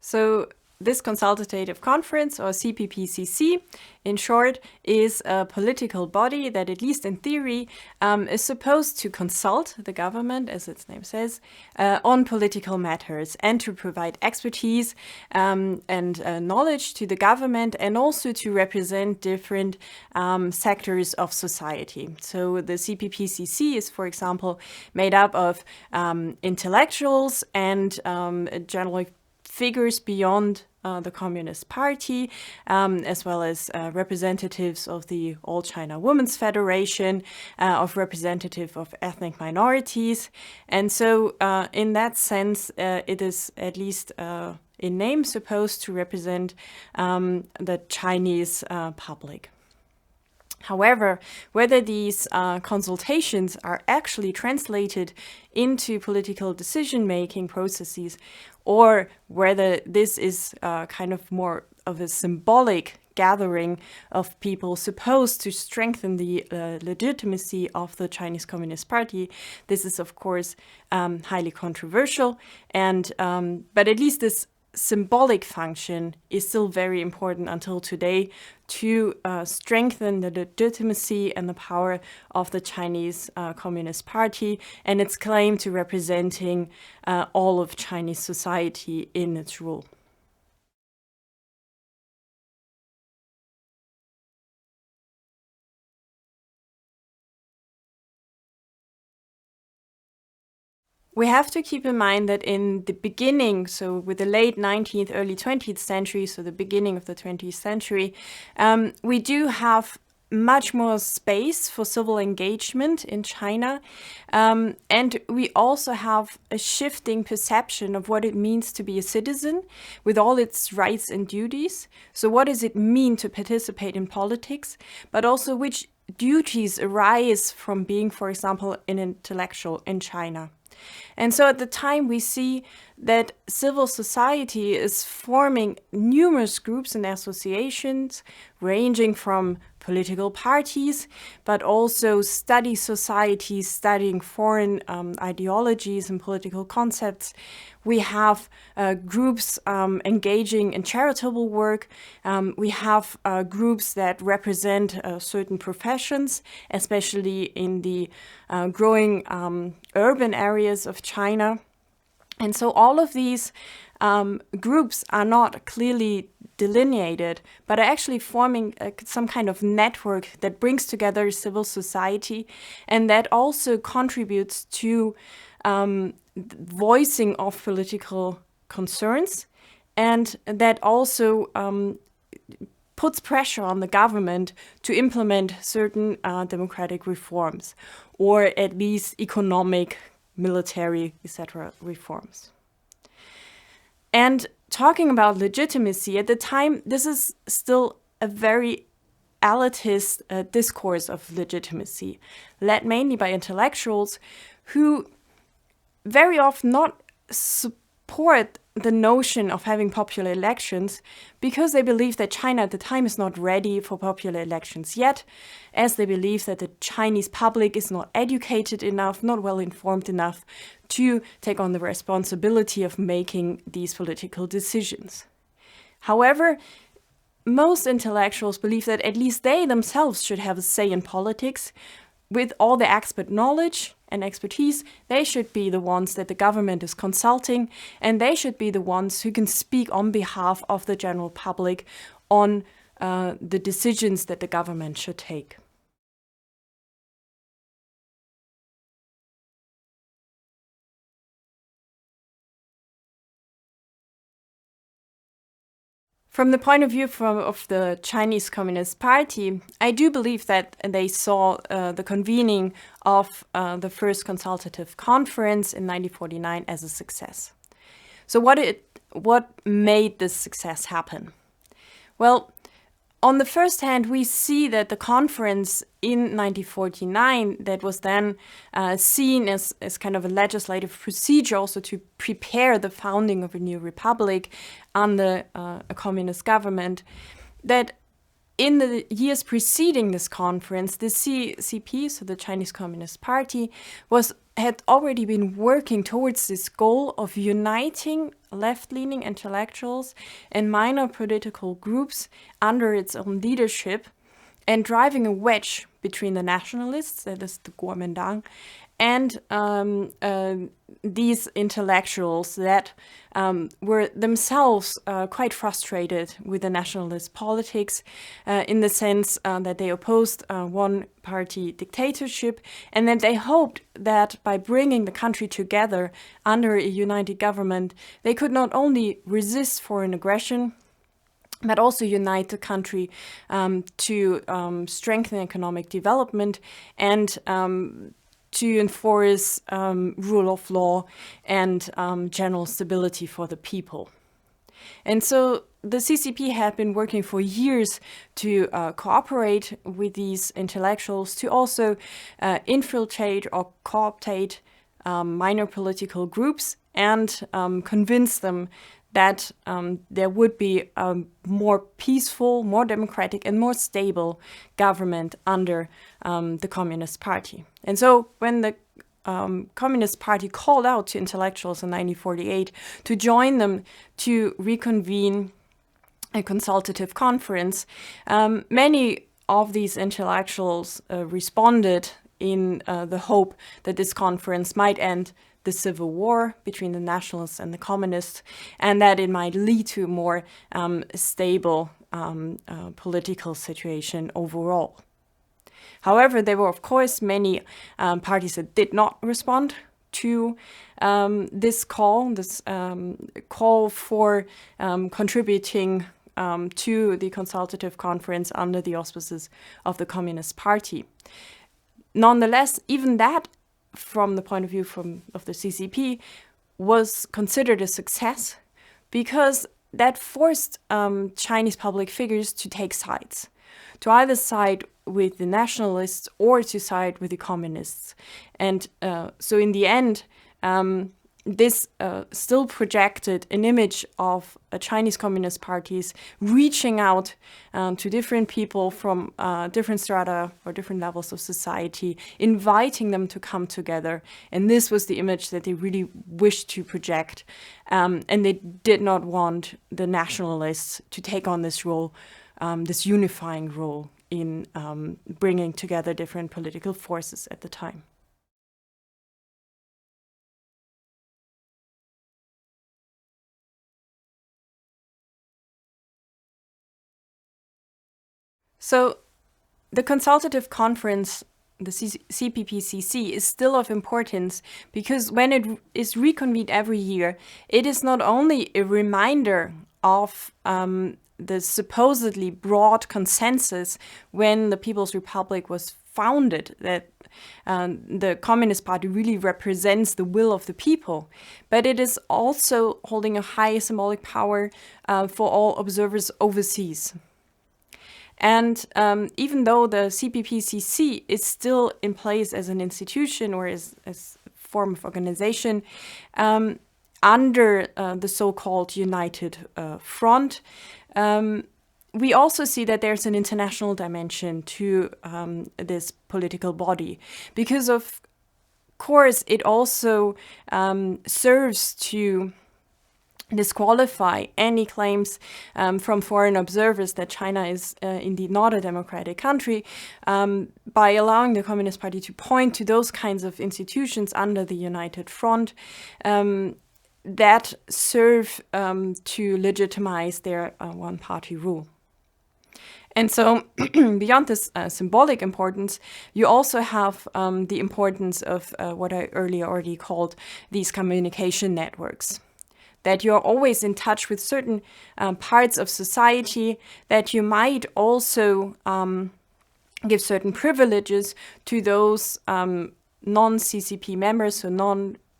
So this consultative conference, or CPPCC, in short, is a political body that, at least in theory, is supposed to consult the government, as its name says, on political matters and to provide expertise and knowledge to the government, and also to represent different sectors of society. So the CPPCC is, for example, made up of intellectuals and generally figures beyond the Communist Party, as well as representatives of the All China Women's Federation, of representative of ethnic minorities. And so in that sense, it is at least in name supposed to represent the Chinese public. However, whether these consultations are actually translated into political decision-making processes, or whether this is kind of more of a symbolic gathering of people supposed to strengthen the legitimacy of the Chinese Communist Party, this is of course highly controversial. And but at least this symbolic function is still very important until today to strengthen the legitimacy and the power of the Chinese Communist Party and its claim to representing all of Chinese society in its rule. We have to keep in mind that in the beginning, so with the late 19th, early 20th century, so the beginning of the 20th century, we do have much more space for civil engagement in China. And we also have a shifting perception of what it means to be a citizen with all its rights and duties. So what does it mean to participate in politics, but also which duties arise from being, for example, an intellectual in China. And so at the time we see that civil society is forming numerous groups and associations ranging from political parties, but also study societies studying foreign ideologies and political concepts. We have groups engaging in charitable work. We have groups that represent certain professions, especially in the growing urban areas of China. And so all of these groups are not clearly delineated, but are actually forming some kind of network that brings together civil society and that also contributes to voicing of political concerns, and that also puts pressure on the government to implement certain democratic reforms, or at least economic, military, etc. reforms. And talking about legitimacy, at the time, this is still a very elitist discourse of legitimacy, led mainly by intellectuals who very often not support the notion of having popular elections because they believe that China at the time is not ready for popular elections yet, as they believe that the Chinese public is not educated enough, not well informed enough to take on the responsibility of making these political decisions. However, most intellectuals believe that at least they themselves should have a say in politics. With all the expert knowledge and expertise, they should be the ones that the government is consulting, and they should be the ones who can speak on behalf of the general public on the decisions that the government should take. From the point of view of the Chinese Communist Party, I do believe that they saw the convening of the first consultative conference in 1949 as a success. So what made this success happen? Well, on the first hand, we see that the conference in 1949 that was then seen as kind of a legislative procedure also to prepare the founding of a new republic under a communist government, that in the years preceding this conference, the CCP, so the Chinese Communist Party, was had already been working towards this goal of uniting left-leaning intellectuals and minor political groups under its own leadership and driving a wedge between the nationalists, that is the Kuomintang, and these intellectuals that were themselves quite frustrated with the nationalist politics in the sense that they opposed one-party dictatorship, and that they hoped that by bringing the country together under a united government, they could not only resist foreign aggression, but also unite the country to strengthen economic development and to enforce rule of law and general stability for the people. And so the CCP had been working for years to cooperate with these intellectuals, to also infiltrate or co-optate minor political groups and convince them that there would be a more peaceful, more democratic, and more stable government under the Communist Party. And so when the Communist Party called out to intellectuals in 1948 to join them to reconvene a consultative conference, many of these intellectuals responded in the hope that this conference might end the civil war between the nationalists and the communists, and that it might lead to a more stable political situation overall. However, there were, of course, many parties that did not respond to this call for contributing to the consultative conference under the auspices of the Communist Party. Nonetheless, even that, from the point of view of the CCP, was considered a success because that forced Chinese public figures to take sides, to either side with the nationalists or to side with the communists. And so in the end, this still projected an image of Chinese Communist parties reaching out to different people from different strata or different levels of society, inviting them to come together. And this was the image that they really wished to project. And they did not want the nationalists to take on this role, this unifying role in bringing together different political forces at the time. So the consultative conference, the CPPCC, is still of importance because when it is reconvened every year, it is not only a reminder of the supposedly broad consensus when the People's Republic was founded, that the Communist Party really represents the will of the people, but it is also holding a high symbolic power for all observers overseas. And even though the CPPCC is still in place as an institution or as a form of organization under the so-called United Front, we also see that there's an international dimension to this political body, because of course it also serves to disqualify any claims from foreign observers that China is indeed not a democratic country by allowing the Communist Party to point to those kinds of institutions under the United Front that serve to legitimize their one-party rule. And so beyond this symbolic importance, you also have the importance of what I earlier already called these communication networks. That you're always in touch with certain parts of society, that you might also give certain privileges to those non-CCP members, so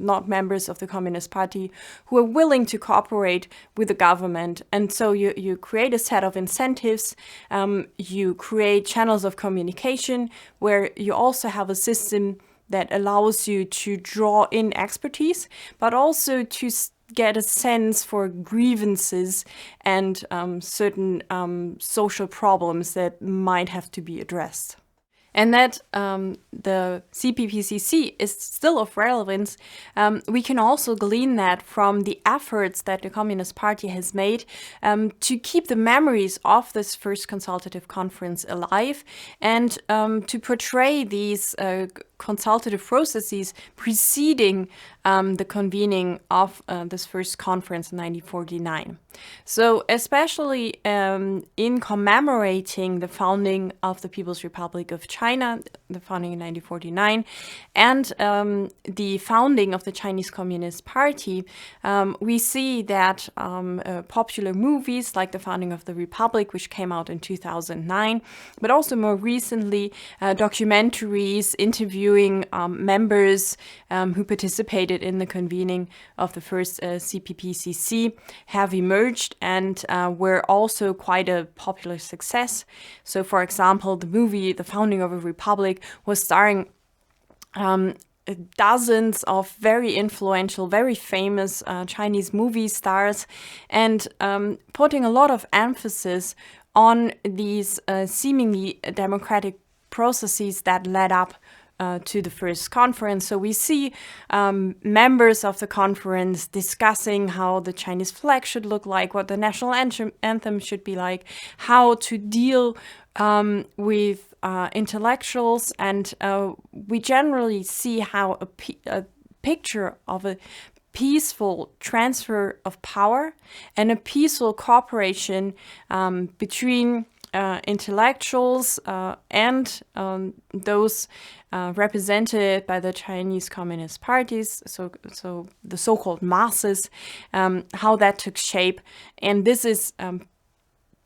not members of the Communist Party, who are willing to cooperate with the government. And so you create a set of incentives, you create channels of communication where you also have a system that allows you to draw in expertise, but also to get a sense for grievances and certain social problems that might have to be addressed. and that the CPPCC is still of relevance, we can also glean that from the efforts that the Communist Party has made to keep the memories of this first consultative conference alive, and to portray these consultative processes preceding the convening of this first conference in 1949. So especially in commemorating the founding of the People's Republic of China, the founding in 1949, and the founding of the Chinese Communist Party, we see that popular movies like the founding of the Republic, which came out in 2009, but also more recently documentaries interviewing members who participated in the convening of the first CPPCC have emerged and were also quite a popular success. So, for example, the movie The Founding of a Republic was starring dozens of very influential, very famous Chinese movie stars, and putting a lot of emphasis on these seemingly democratic processes that led up to the first conference. So we see members of the conference discussing how the Chinese flag should look like, what the national anthem should be like, how to deal with intellectuals, and we generally see how a picture of a peaceful transfer of power and a peaceful cooperation between intellectuals and those represented by the Chinese Communist parties, so the so-called masses, how that took shape. And this is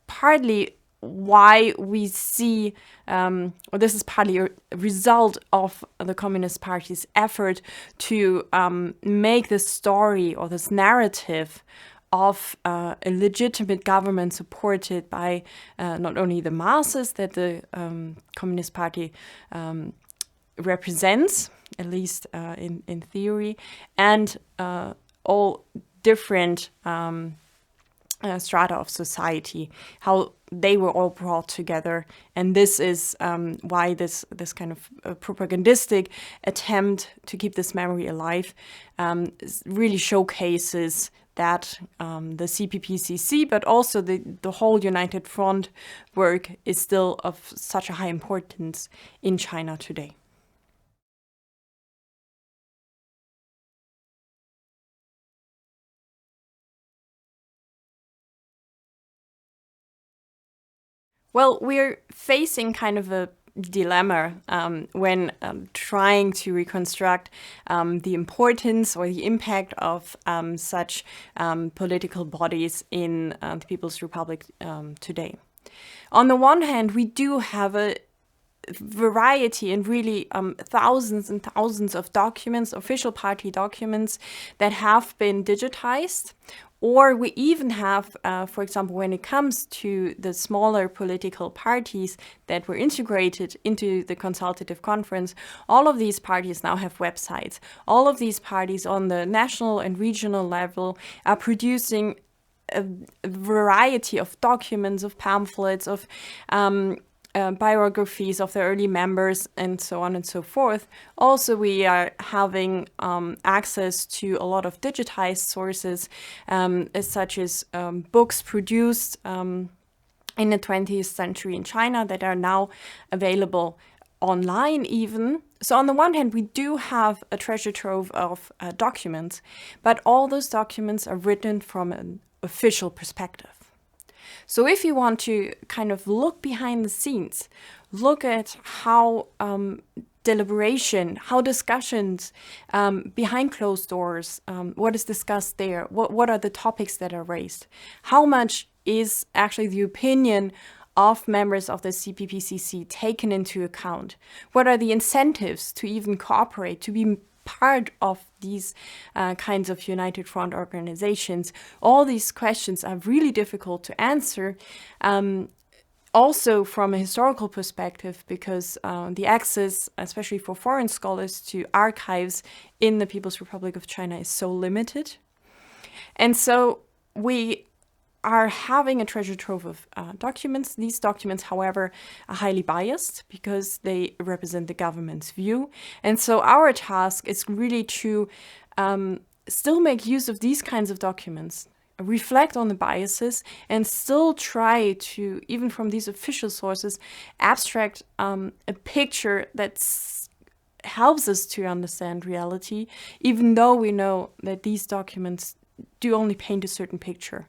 partly why we see, or this is partly a result of the Communist Party's effort to make this story or this narrative of a legitimate government supported by not only the masses that the Communist Party represents, at least in theory, and all different strata of society, how they were all brought together. And this is why this kind of propagandistic attempt to keep this memory alive really showcases that the CPPCC, but also the whole United Front work is still of such a high importance in China today. Well, we're facing kind of a dilemma when trying to reconstruct the importance or the impact of such political bodies in the People's Republic today. On the one hand, we do have a variety and really thousands and thousands of documents, official party documents that have been digitized. Or we even have, for example, when it comes to the smaller political parties that were integrated into the consultative conference, all of these parties now have websites. All of these parties on the national and regional level are producing a variety of documents, of pamphlets, of biographies of the early members, and so on and so forth. Also, we are having access to a lot of digitized sources, such as books produced in the 20th century in China that are now available online even. So on the one hand, we do have a treasure trove of documents, but all those documents are written from an official perspective. So if you want to kind of look behind the scenes, look at how deliberation, how discussions behind closed doors, what is discussed there, what are the topics that are raised, how much is actually the opinion of members of the CPPCC taken into account, what are the incentives to even cooperate, to be part of these kinds of United Front organizations. All these questions are really difficult to answer, also from a historical perspective, because the access, especially for foreign scholars, to archives in the People's Republic of China is so limited. And so we are having a treasure trove of documents. These documents, however, are highly biased because they represent the government's view. And so our task is really to still make use of these kinds of documents, reflect on the biases, and still try to, even from these official sources, abstract a picture that helps us to understand reality, even though we know that these documents do only paint a certain picture.